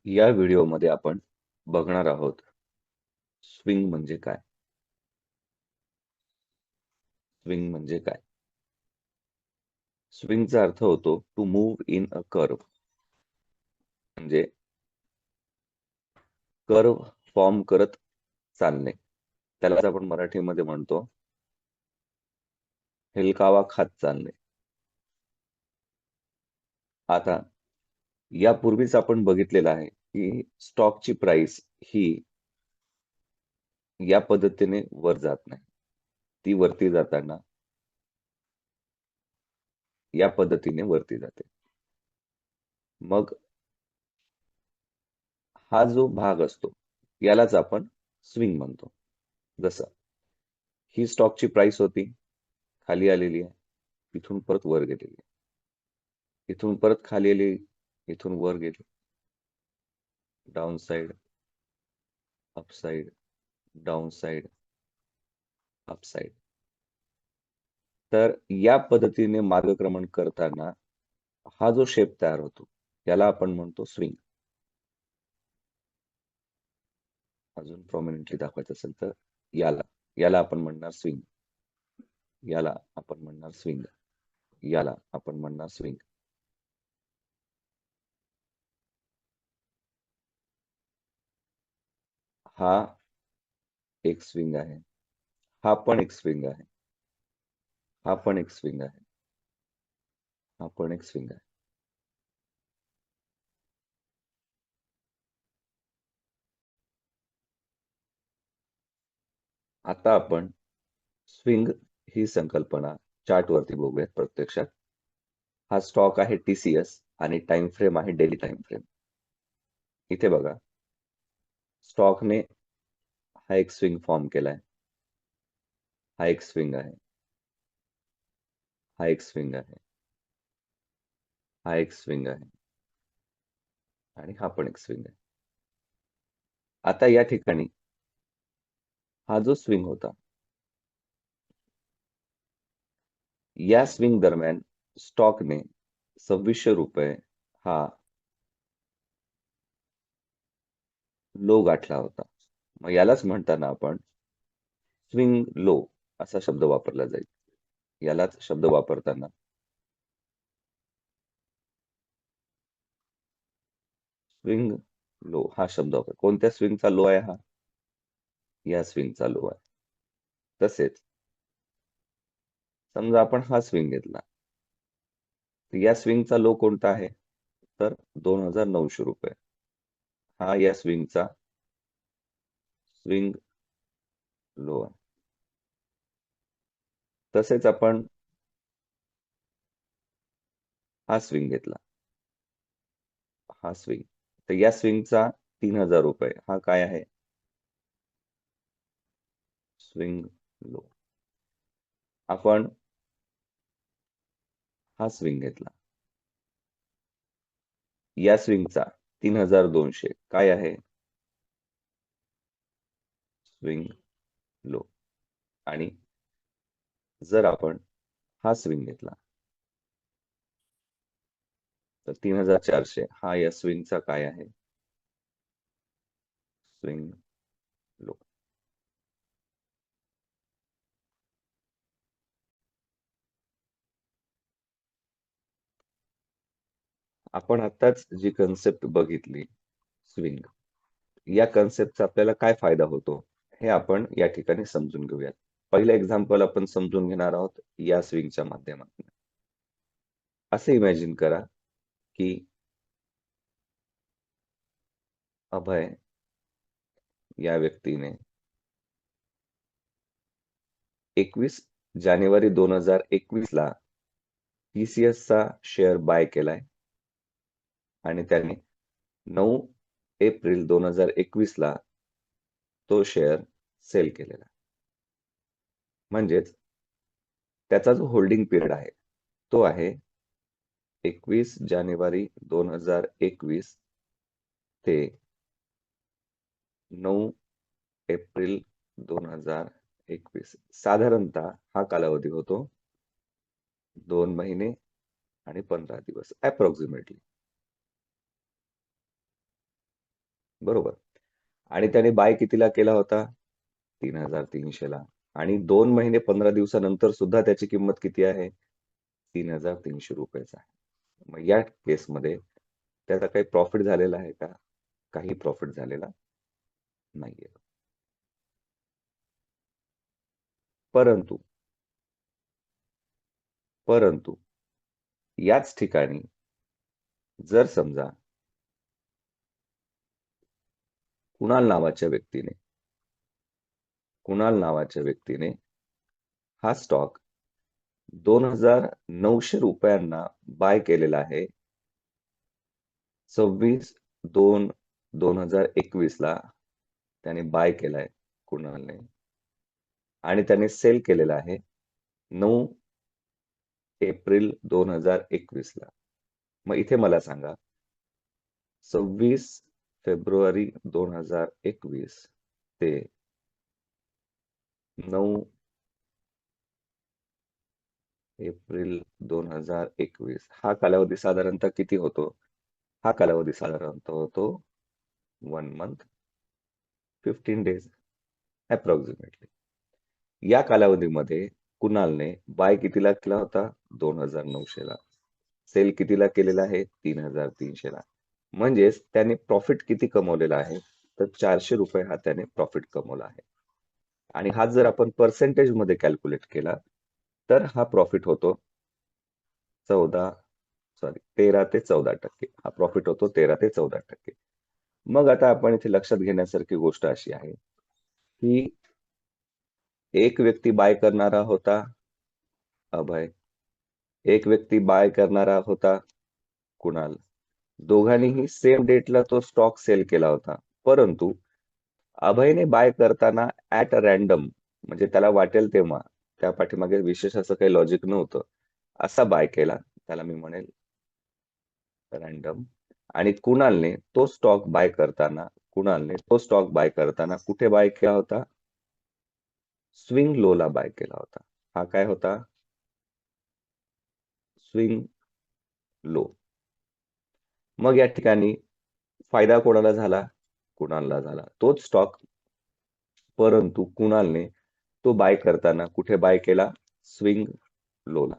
या व्हिडिओमध्ये आपण बघणार आहोत स्विंग म्हणजे काय? स्विंग म्हणजे काय? स्विंगचा अर्थ होतो to move in a curve, म्हणजे कर्व फॉर्म करत चालणे. त्यालाच आपण मराठीमध्ये म्हणतो हेलकावा खात चालणे. आता यापूर्वीच आपण बघितलेलं आहे की स्टॉकची प्राइस ही या पद्धतीने वर जात नाही. ती वरती जाताना या पद्धतीने वरती जाते. मग हा जो भाग असतो यालाच आपण स्विंग म्हणतो. जसं ही स्टॉकची प्राइस होती, खाली आलेली आहे, इथून परत वर गेलेली आहे. इथून परत खाली आली, इथून वर गेली. Down side, up side, down side, up side. तर या पद्धतीने मार्गक्रमण करताना हा जो शेप तयार होतो याला आपण म्हणतो स्विंग. अजून प्रॉमिनंटली दाखवायचं असेल तर याला याला आपण म्हणणार स्विंग. याला आपण म्हणणार स्विंग. याला आपण म्हणणार स्विंग. हा एक स्विंग आहे. हा पण एक स्विंग आहे. हा पण एक स्विंग आहे. हा पण एक स्विंग आहे. आता आपण स्विंग ही संकल्पना चार्टवरती बघूयात प्रत्यक्षात. हा स्टॉक आहे TCS आणि टाइम फ्रेम आहे डेली टाइम फ्रेम. इथे बघा, स्टॉकने हा एक स्विंग फॉर्म केलाय. हा एक स्विंग आहे. हा एक स्विंग आहे. हा एक स्विंग आहे. आणि हा पण एक स्विंग आहे. आता या ठिकाणी हा जो स्विंग होता, या स्विंग दरम्यान स्टॉकने ₹2600 हा लो गाठला होता. मग यालाच म्हणताना आपण स्विंग लो असा शब्द वापरला जाईल. यालाच शब्द वापरताना स्विंग लो हा शब्द वापर. कोणत्या स्विंगचा लो आहे हा? या स्विंगचा लो आहे. तसेच समजा आपण हा स्विंग घेतला, तर या स्विंगचा लो कोणता आहे? तर ₹2900. हा या स्विंगचा स्विंग लो आहे. तसेच आपण हा स्विंग घेतला. हा स्विंग. तर या स्विंगचा ₹3000 हा काय आहे? Swing low. आपण हा स्विंग घेतला. या स्विंगचा 3200 काय आहे? Swing low. आणि जर आपण हा स्विंग घेतला, तर 3400 हा या स्विंगचा काय आहे? Swing low. आपण आताच जी कन्सेप्ट बघितली स्विंग, या कन्सेप्टचा आपल्याला काय फायदा होतो हे आपण या ठिकाणी समजून घेऊयात. पहिलं एक्झाम्पल आपण समजून घेणार आहोत या स्विंगच्या माध्यमातून. असे इमॅजिन करा की अभय या व्यक्तीने 21 जानेवारी 2021 ला TCS चा शेअर बाय केलाय आणि त्याने 9 एप्रिल 2021 ला तो शेअर सेल केलेला. म्हणजेच त्याचा जो होल्डिंग पिरियड आहे तो आहे 21 जानेवारी 2021 ते 9 एप्रिल 2021. साधारणतः हा कालावधी होतो 2 महिने आणि 15 दिवस अप्रॉक्सिमेटली. बरोबर. आणि त्याने बाय कितीला केला होता? 3,300 ला. आणि 2 महिने 15 दिवसानंतर सुद्धा त्याची किंमत किती आहे? 3,300 रुपयेच आहे. मग या केसमध्ये त्याचा काही प्रॉफिट झालेला आहे का? काही प्रॉफिट झालेला नाहीये. परंतु परंतु याच ठिकाणी जर समजा कुणाल नावाच्या व्यक्तीने कुणाल नावाच्या व्यक्तीने हा स्टॉक 2,900 रुपयांना बाय केलेला आहे 26/2/2021 ला त्याने बाय केलाय कुणालने आणि त्याने सेल केलेला आहे 9 एप्रिल 2021 ला. मग इथे मला सांगा 26 फेब्रुवारी 2021 ते 9 एप्रिल 2021 हा कालावधी साधारणतः किती होतो? हा कालावधी साधारणतः होतो 1 मंथ 15 डेज अप्रॉक्सिमेटली. या कालावधीमध्ये कुणालने बाय कितीला केला होता? 2,900 ला. सेल कितीला केलेला आहे? 3,300 ला. म्हणजेच त्याने प्रॉफिट किती कमवलेला आहे? तर 400 रुपये हा त्याने प्रॉफिट कमवला आहे. आणि हा जर आपण पर्सेंटेज मध्ये कॅल्क्युलेट केला तर हा प्रॉफिट होतो 13 ते 14%. हा प्रॉफिट होतो 13 ते 14%. मग आता आपण इथे लक्षात घेण्यासारखी गोष्ट अशी आहे की एक व्यक्ती बाय करणारा होता अभय, एक व्यक्ती बाय करणारा होता कुणाल. दोघांनीही सेम डेटला तो स्टॉक सेल केला होता. परंतु अभयने बाय करताना ऍट रॅन्डम म्हणजे त्याला वाटेल तेव्हा, त्या पाठीमागे विशेष असं काही लॉजिक नव्हतं, असा बाय केला, त्याला मी म्हणेल रॅन्डम. आणि कुणालने तो स्टॉक बाय करताना कुठे बाय केला होता? स्विंग लो ला बाय केला होता. हा काय होता? Swing low. मग या ठिकाणी फायदा कोणाला झाला? कुणालला झाला तोच स्टॉक. परंतु कुणालने तो बाय करताना कुठे बाय केला? स्विंग लोला.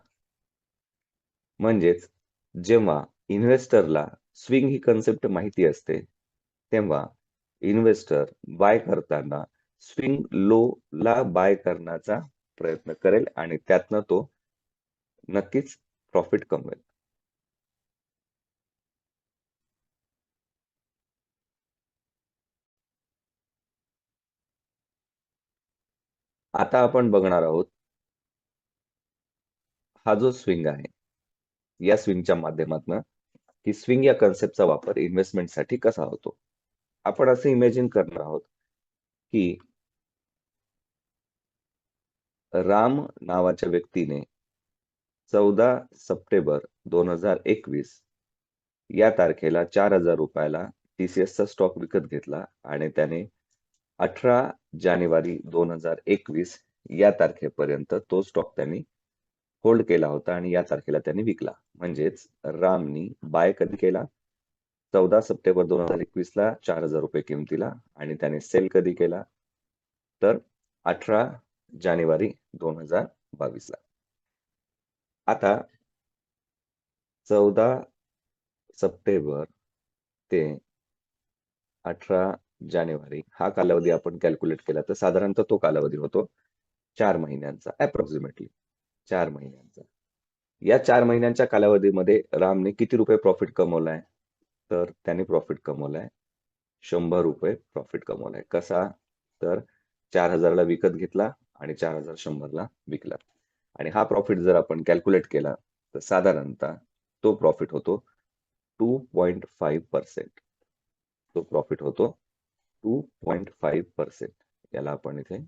म्हणजेच जेव्हा इन्व्हेस्टरला स्विंग ही कन्सेप्ट माहिती असते तेव्हा इन्व्हेस्टर बाय करताना स्विंग लो ला बाय करण्याचा प्रयत्न करेल आणि त्यातनं तो नक्कीच प्रॉफिट कमवेल. आता आपण बघणार आहोत हा जो स्विंग आहे या स्विंगच्या माध्यमातून की स्विंग या कन्सेप्टचा वापर इन्व्हेस्टमेंटसाठी कसा होतो. आपण असं इमॅजिन करणार आहोत की राम नावाच्या व्यक्तीने 14 सप्टेंबर 2021 या तारखेला 4,000 रुपयाला टीसीएसचा स्टॉक विकत घेतला आणि त्याने 18 जानेवारी 2021 या तारखेपर्यंत तो स्टॉक त्यांनी होल्ड केला होता आणि या तारखेला त्यांनी विकला. म्हणजेच रामनी बाय कधी केला? 14 सप्टेंबर 2021 ला 4,000 रुपये किमतीला आणि त्याने सेल कधी केला? तर 18 जानेवारी 2022 ला. आता 14 सप्टेंबर ते 18 जानेवारी हा कालावधी आपण कॅल्क्युलेट केला तर साधारणतः तो कालावधी होतो 4 महिन्यांचा अप्रॉक्सिमेटली 4 महिन्यांचा. या 4 महिन्यांच्या कालावधीमध्ये रामने किती रुपये प्रॉफिट कमवलाय? तर त्याने प्रॉफिट कमवलाय 100 रुपये प्रॉफिट कमवलाय. कसा? तर 4,000ला विकत घेतला आणि 4,000 100ला विकला. आणि हा प्रॉफिट जर आपण कॅल्क्युलेट केला तर साधारणतः तो प्रॉफिट होतो 2.5%. तो प्रॉफिट होतो 2.5%. याला आपण इथे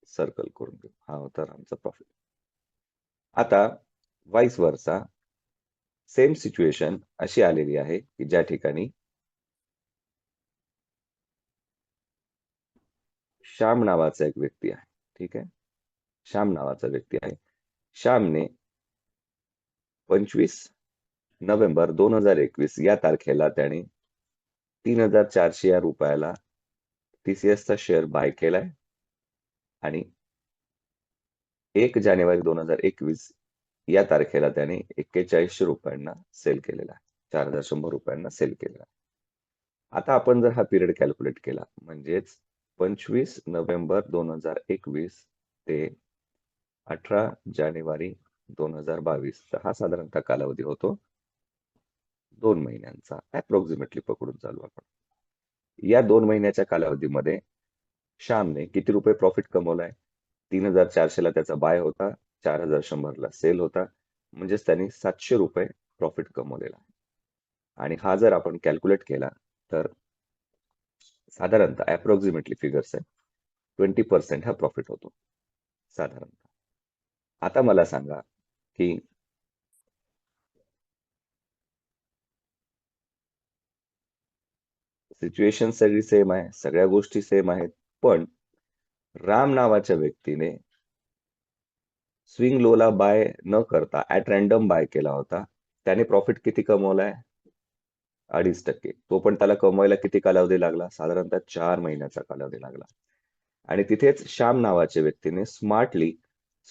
सर्कल करून घेऊ. हा होता आमचा प्रॉफिट. आता वाईस वर्सा सेम सिच्युएशन अशी आलेली आहे की ज्या ठिकाणी श्याम नावाचा एक व्यक्ती आहे. ठीक आहे. श्याम नावाचा व्यक्ती आहे. श्यामने 25 नोव्हेंबर 2021 या तारखेला त्याने 3,400 या रुपयाला TCSचा शेअर बाय केलाय आणि 1 जानेवारी 2021 या तारखेला त्याने 4100 रुपयांना सेल केलेला आहे. 4,100 रुपयांना सेल केलेला आहे. आता आपण जर हा पिरियड कॅल्क्युलेट केला म्हणजेच 25 नोव्हेंबर 2021 ते 18 जानेवारी 2022 तर हा साधारणतः कालावधी होतो 2 महिन्यांचा. अप्रॉक्सिमेटली पकडून चालू आपण. या 2 महिन्याच्या कालावधीमध्ये श्यामने किती रुपये प्रॉफिट कमवलाय? 3,400 ला त्याचा बाय होता, 4,100 ला सेल होता, म्हणजेच त्यांनी 700 रुपये प्रॉफिट कमवलेला आहे. आणि हा जर आपण कॅल्क्युलेट केला तर साधारणतः अप्रॉक्सिमेटली फिगर्स आहे 20% हा प्रॉफिट होतो साधारणतः. आता मला सांगा की सिच्युएशन सगळी सेम आहे, सगळ्या गोष्टी सेम आहेत, पण राम नावाच्या व्यक्तीने स्विंग लोला बाय न करता ऍट रॅन्डम बाय केला होता. त्याने प्रॉफिट किती कमवलाय? 2.5%. तो पण त्याला कमवायला किती कालावधी लागला? साधारणतः 4 महिन्याचा कालावधी लागला. आणि तिथेच श्याम नावाच्या व्यक्तीने स्मार्टली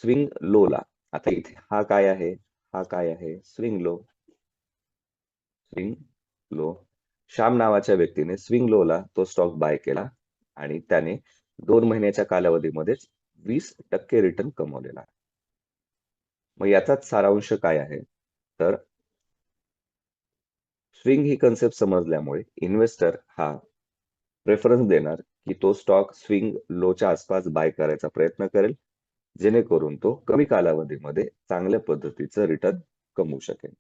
स्विंग लोला, आता इथे हा काय आहे? हा काय आहे? Swing low. Swing low. Shyam नावाच्या व्यक्तीने स्विंग लोला तो स्टॉक बाय केला आणि त्याने 2 महिन्याच्या कालावधीमध्येच 20% रिटर्न कमवलेला आहे. मग याचाच सारांश काय आहे? तर स्विंग ही कन्सेप्ट समजल्यामुळे इन्व्हेस्टर हा प्रेफरन्स देणार की तो स्टॉक स्विंग लोच्या आसपास बाय करायचा प्रयत्न करेल, जेणेकरून तो कमी कालावधीमध्ये चांगल्या पद्धतीचं रिटर्न कमवू शकेल.